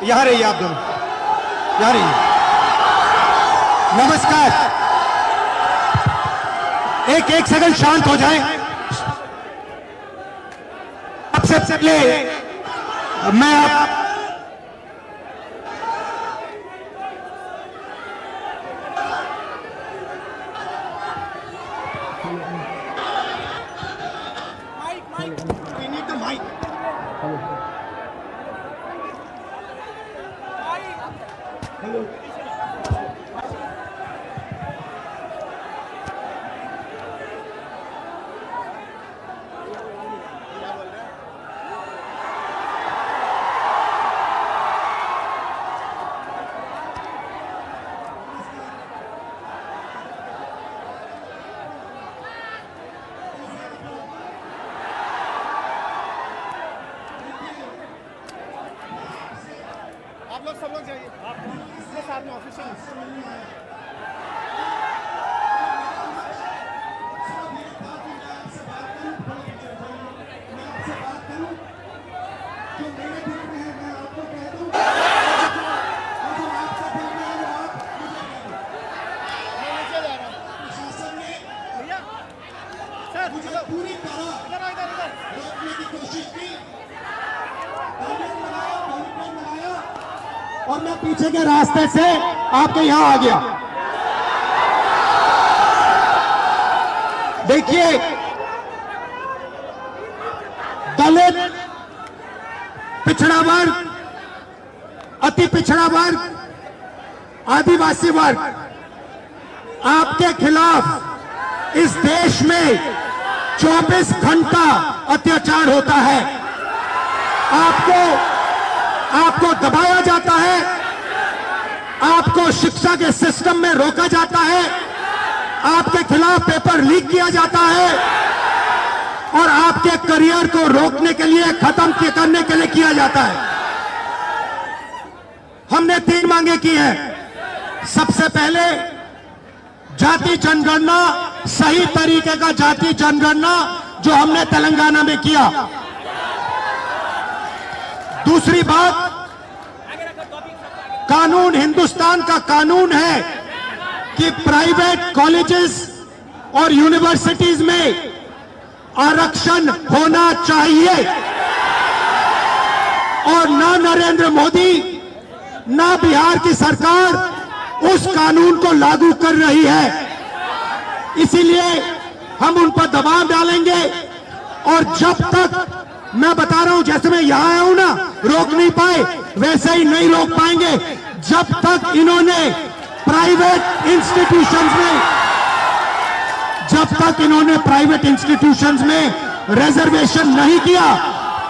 यहाँ रहिए आप दोनों, यहाँ रहिए। नमस्कार, एक सेकंड शांत हो जाए। सबसे पहले मैं आप We need the mic. आप लोग सब लोग जाइए, इसके साथ में ऑफिशियल पूरी तरह रोकने की कोशिश की और मैं पीछे के रास्ते से आपके यहां आ गया। देखिए, दलित, पिछड़ा वर्ग, अति पिछड़ा वर्ग, आदिवासी वर्ग, आपके खिलाफ इस देश में 24 घंटा अत्याचार होता है। आपको दबाया जाता है, आपको शिक्षा के सिस्टम में रोका जाता है, आपके खिलाफ पेपर लीक किया जाता है और आपके करियर को रोकने के लिए, खत्म करने के लिए किया जाता है। हमने 3 मांगे की हैं। सबसे पहले जाति जनगणना, सही तरीके का जाति जनगणना जो हमने तेलंगाना में किया। दूसरी बात, कानून, हिंदुस्तान का कानून है कि प्राइवेट कॉलेजेस और यूनिवर्सिटीज में आरक्षण होना चाहिए और ना नरेंद्र मोदी, ना बिहार की सरकार उस कानून को लागू कर रही है। इसीलिए हम उन पर दबाव डालेंगे और जब तक, मैं बता रहा हूं, जैसे मैं यहां आया हूं ना, रोक नहीं पाए, वैसे ही नहीं रोक पाएंगे जब तक इन्होंने प्राइवेट इंस्टीट्यूशंस में रिजर्वेशन नहीं किया,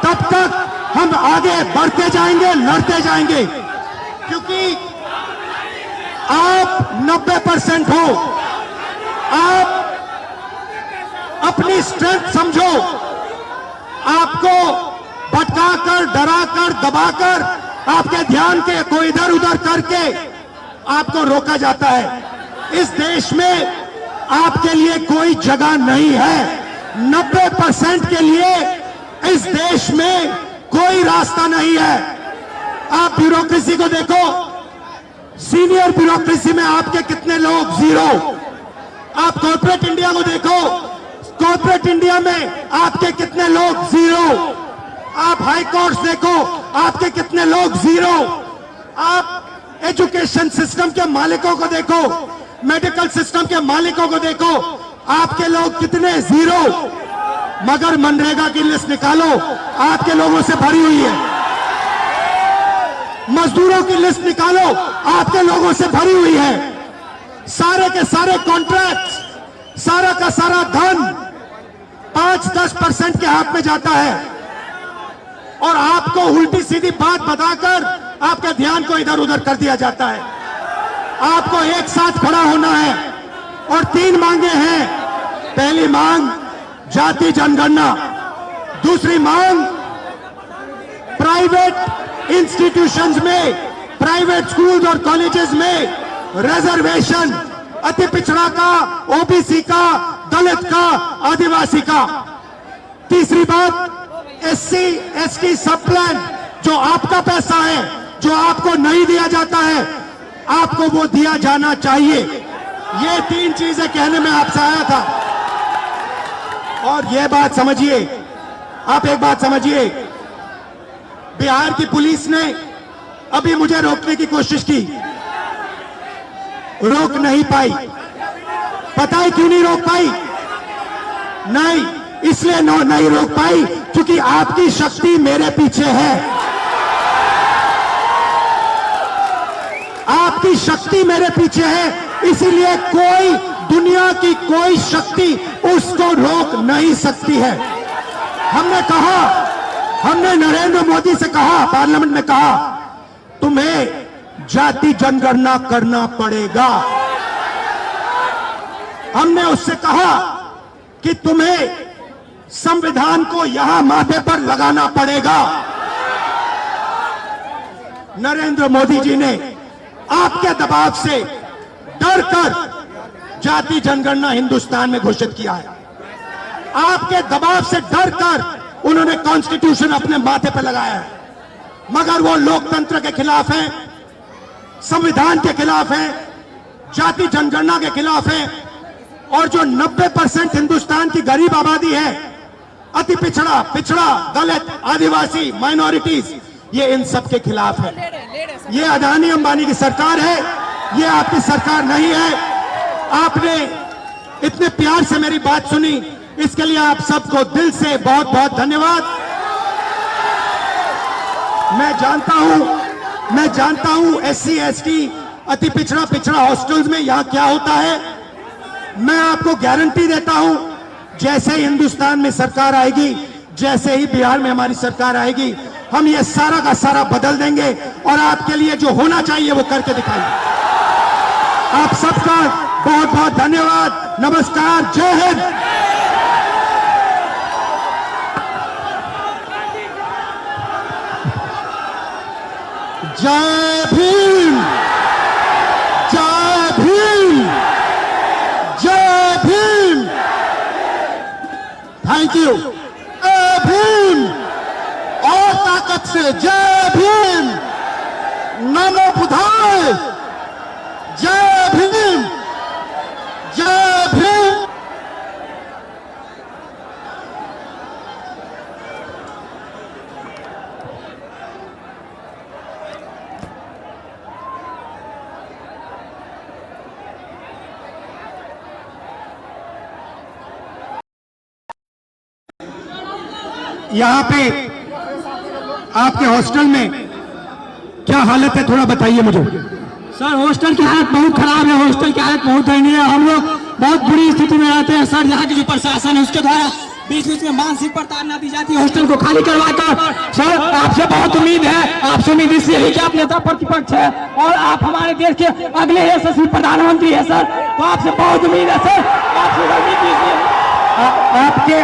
तब तक हम आगे बढ़ते जाएंगे, लड़ते जाएंगे। क्योंकि आप 90% हो, आप अपनी स्ट्रेंथ समझो। आपको भटकाकर, डराकर, दबाकर, आपके ध्यान को इधर उधर करके आपको रोका जाता है। इस देश में आपके लिए कोई जगह नहीं है। 90% के लिए इस देश में कोई रास्ता नहीं है। आप ब्यूरोक्रेसी को देखो, सीनियर ब्यूरोक्रेसी में आपके कितने लोग, 0। आप कॉर्पोरेट इंडिया को देखो, कॉर्पोरेट इंडिया में आपके कितने लोग, 0। आप हाई कोर्ट्स देखो, आपके कितने लोग, 0। आप एजुकेशन सिस्टम के मालिकों को देखो, मेडिकल सिस्टम के मालिकों को देखो, आपके लोग कितने, 0। मगर मनरेगा की लिस्ट निकालो, आपके लोगों से भरी हुई है। मजदूरों की लिस्ट निकालो, आपके लोगों से भरी हुई है। सारे के सारे कॉन्ट्रैक्ट, सारा का सारा धन 5-10% के हाथ में जाता है और आपको उल्टी सीधी बात बताकर आपके ध्यान को इधर उधर कर दिया जाता है। आपको एक साथ खड़ा होना है और 3 मांगे हैं। पहली मांग जाति जनगणना, दूसरी मांग प्राइवेट इंस्टीट्यूशंस में, प्राइवेट स्कूल्स और कॉलेजेस में रिजर्वेशन, अति पिछड़ा का, ओबीसी का, दलित का, आदिवासी का। तीसरी बात, एससी एसटी सब प्लान जो आपका पैसा है, जो आपको नहीं दिया जाता है, आपको वो दिया जाना चाहिए। ये 3 चीजें कहने में आपसे आया था। और ये बात समझिए, आप एक बात समझिए, बिहार की पुलिस ने अभी मुझे रोकने की कोशिश की, रोक नहीं पाई। पता है क्यों नहीं रोक पाई? नहीं, इसलिए नहीं रोक पाई क्योंकि आपकी शक्ति मेरे पीछे है। आपकी शक्ति मेरे पीछे है, इसीलिए कोई, दुनिया की कोई शक्ति उसको रोक नहीं सकती है। हमने कहा, हमने नरेंद्र मोदी से कहा, पार्लियामेंट में कहा, तुम्हें जाति जनगणना करना पड़ेगा। हमने उससे कहा कि तुम्हें संविधान को यहां माथे पर लगाना पड़ेगा। नरेंद्र मोदी जी ने आपके दबाव से डरकर जाति जनगणना हिंदुस्तान में घोषित किया है। आपके दबाव से डरकर उन्होंने कॉन्स्टिट्यूशन अपने माथे पर लगाया है, मगर वो लोकतंत्र के खिलाफ हैं, संविधान के खिलाफ हैं, जाति जनगणना के खिलाफ हैं। और जो 90% हिंदुस्तान की गरीब आबादी है, अति पिछड़ा, दलित, आदिवासी, माइनॉरिटीज, ये इन सब के खिलाफ है। ये अदानी अंबानी की सरकार है, ये आपकी सरकार नहीं है। आपने इतने प्यार से मेरी बात सुनी, इसके लिए आप सबको दिल से बहुत बहुत धन्यवाद। मैं जानता हूं SC ST अति पिछड़ा हॉस्टल्स में यहां क्या होता है। मैं आपको गारंटी देता हूं, जैसे ही हिंदुस्तान में सरकार आएगी, जैसे ही बिहार में हमारी सरकार आएगी, हम ये सारा का सारा बदल देंगे और आपके लिए जो होना चाहिए वो करके दिखाएंगे। आप सबका बहुत बहुत धन्यवाद। नमस्कार, जय हिंद। जय भीम, जय भीम, जय भीम। Thank you. जय भीम, और ताकत से जय भीम। नमो बुद्धाय। जय भीम, जय भीम। यहाँ पे आपके हॉस्टल में क्या हालत है, थोड़ा बताइए मुझे। सर हॉस्टल की हालत बहुत खराब है, हॉस्टल की हालत बहुत दयनीय है। हम लोग बहुत बुरी स्थिति में रहते हैं सर। यहाँ की जो प्रशासन है उसके द्वारा बीच बीच में मानसिक प्रताड़ना दी जाती है हॉस्टल को खाली करवाकर। सर आपसे बहुत उम्मीद है, आपसे उम्मीद इसलिए है कि आप नेता प्रतिपक्ष है और आप हमारे देश के अगले यशस्वी प्रधानमंत्री है सर, तो आपसे बहुत उम्मीद है सर।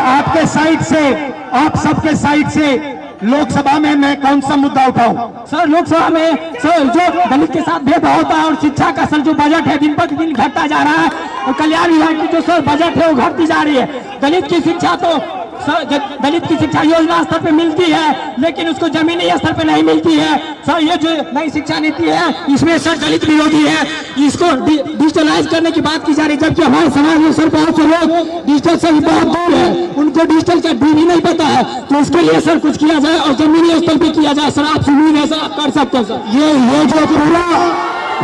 आपके साइड से, आप सबके साइड से लोकसभा में मैं कौन सा मुद्दा उठाऊं? सर लोकसभा में सर जो दलित के साथ भेदभाव होता है और शिक्षा का सर जो बजट है दिन पर दिन घटता जा रहा है, और कल्याण विभाग की जो सर बजट है वो घटती जा रही है। दलित की शिक्षा तो सर दलित की शिक्षा योजना स्तर पे मिलती है, लेकिन उसको जमीनी स्तर पे नहीं मिलती है सर। ये जो नई शिक्षा नीति है इसमें सर दलित विरोधी है, इसको डिजिटलाइज करने की बात की जा रही है, जबकि हमारे समाज में सर बहुत से लोग डिजिटल से बहुत दूर है, उनको डिजिटल का भी नहीं पता है। तो इसके लिए सर कुछ किया जाए और जमीनी स्तर पे किया जाए सर। आपसे उम्मीद है सर आप कर सकते हैं सर। ये जो पूरा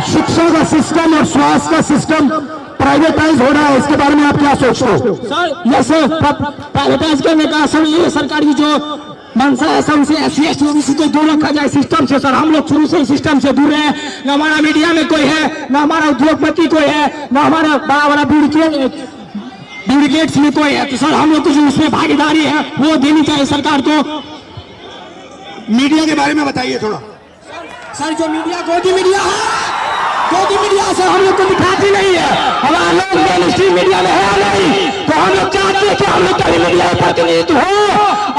शिक्षा का सिस्टम और स्वास्थ्य का सिस्टम प्राइवेटाइज हो रहा है, इसके बारे में आप क्या सोचते हो? सर ये सर प्राइवेटाइज करने का सर ये सरकार की जो मंशा है सर, उसे SC ST OBC को दूर रखा जाए सिस्टम से सर। हम लोग शुरू से ही सिस्टम से दूर है, न हमारा मीडिया में कोई है, न हमारा उद्योगपति कोई है, न हमारा बड़ा बड़ा ब्यूरोक्रेट्स में कोई है। तो सर हम लोग को जो उसमें भागीदारी है वो देनी चाहिए सरकार को। मीडिया के बारे में बताइए थोड़ा। सर जो मीडिया गोदी मीडिया है, गोदी मीडिया सर हम लोग को दिखाती नहीं है, हमारा लोग मेन स्ट्रीम मीडिया में है नहीं, तो हम लोग चाहते हैं कि हम लोग का मीडिया प्रतिनिधित्व हो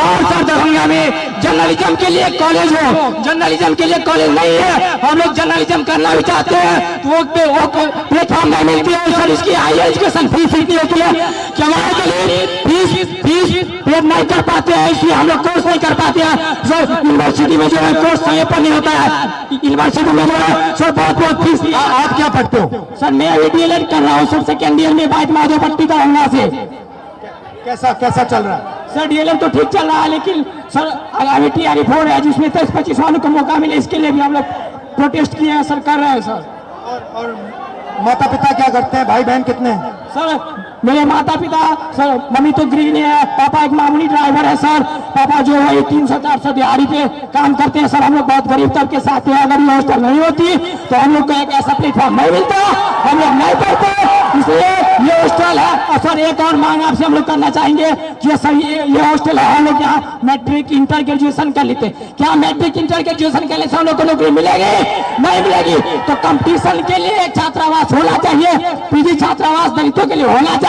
और सर दरभंगा में जर्नलिज्म के लिए कॉलेज हो, जर्नलिज्म के लिए कॉलेज नहीं है। हम लोग जर्नलिज्म करना भी चाहते हैं तो वो प्लेटफॉर्म नहीं मिलती है सर। इसकी हायर एजुकेशन फीस इतनी होती है कि हमारे के लिए फीस पे नहीं कर पाते हैं, इसलिए हम लोग कोर्स नहीं कर पाते हैं सर। यूनिवर्सिटी में जो है कोर्स समय पर नहीं होता है, यूनिवर्सिटी में जो है सर बहुत फीस। आप क्या पढ़ते हो सर मैं DLED कर रहा हूँ सर, सेकेंड ईयर में बाइट माधोपट्टी दरभंगा से। कैसा चल रहा है? सर DLED तो ठीक चल रहा है, लेकिन सर आगामी TRE 4 है जिसमें 23-25 वालों को मौका मिले, इसके लिए भी हम लोग प्रोटेस्ट किए हैं सर, कर रहे हैं सर। और माता पिता क्या करते हैं, भाई बहन कितने हैं? सर मेरे माता पिता सर, मम्मी तो गृहिणी है, पापा एक मामूली ड्राइवर है सर। पापा जो है 300-400 दिहाड़ी पे काम करते हैं सर। हम लोग बहुत गरीब तबके साथ हैं, अगर ये हॉस्टल नहीं होती तो हम लोग को एक ऐसा प्लेटफॉर्म नहीं मिलता, हम लोग नहीं पढ़ते, इसलिए ये हॉस्टल है। और सर एक और मांग आपसे हम लोग करना चाहेंगे कि सर ये हॉस्टल है, हम लोग यहाँ मैट्रिक इंटर ग्रेजुएशन कर लेते, क्या मैट्रिक इंटर ग्रेजुएशन करने से हम लोग को नौकरी मिलेगी? नहीं मिलेगी। तो कंपटीशन के लिए छात्रावास होना चाहिए, PG छात्रावास दलितों के लिए होना चाहिए,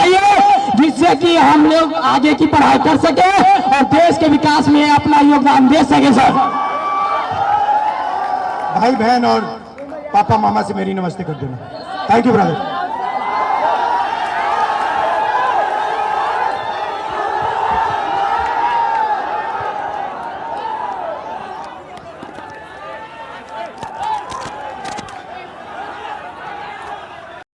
जिससे कि हम लोग आगे की पढ़ाई कर सके और देश के विकास में अपना योगदान दे सके सर। भाई बहन और पापा मामा से मेरी नमस्ते कर देना। Thank you brother.